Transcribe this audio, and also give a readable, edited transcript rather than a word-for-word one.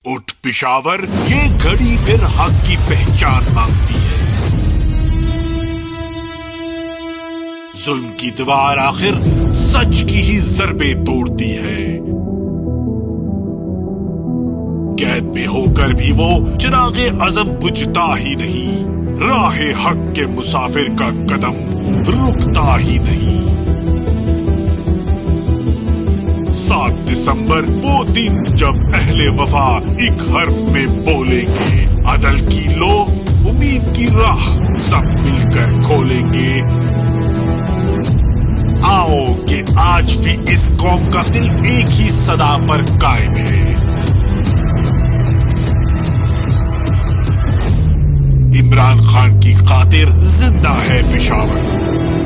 اٹھ پشاور، یہ گھڑی پھر حق کی پہچان مانگتی ہے۔ ظلم کی دیوار آخر سچ کی ہی ضربیں توڑتی ہے۔ قید میں ہو کر بھی وہ چراغ عزم بجھتا ہی نہیں، راہ حق کے مسافر کا قدم رکتا ہی نہیں۔ 7 دسمبر وہ دن جب اہل وفا ایک حرف میں بولیں گے، عدل کی لو امید کی راہ سب مل کر کھولیں گے۔ آؤ کہ آج بھی اس قوم کا دل ایک ہی صدا پر قائم ہے۔ عمران خان کی خاطر زندہ ہے پشاور۔